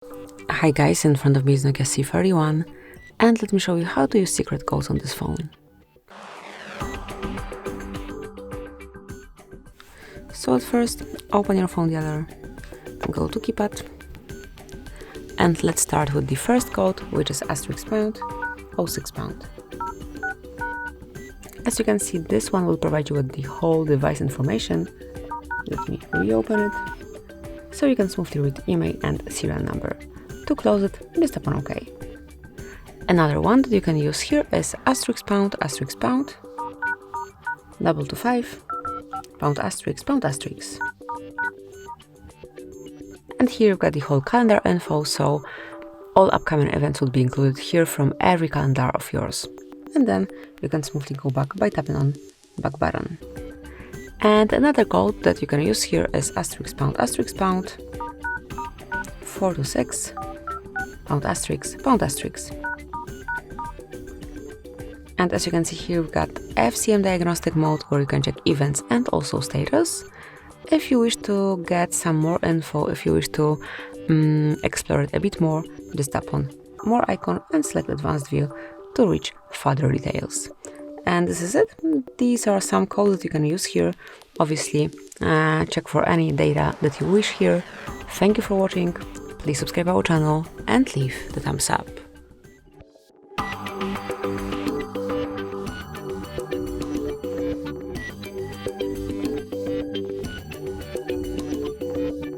Hi guys, in front of me is NOKIA C31 and let me show you how to use secret codes on this phone. So at first, open your phone dialer, go to keypad, and let's start with the first code, which is *pound 06 pound. As you can see, this one will provide you with the whole device information. Let me reopen it, so you can smoothly read email and serial number. To close it, just tap on OK. Another one that you can use here is *pound 225 *pound*. And here you've got the whole calendar info, so all upcoming events would be included here from every calendar of yours. And then you can smoothly go back by tapping on back button. And another code that you can use here is *pound 426 *pound*. And as you can see here, we've got FCM diagnostic mode where you can check events and also status. If you wish to get some more info, if you wish to explore it a bit more, just tap on more icon and select advanced view to reach further details. And this is it. These are some codes that you can use here. Obviously, check for any data that you wish here. Thank you for watching. Please subscribe our channel and leave the thumbs up.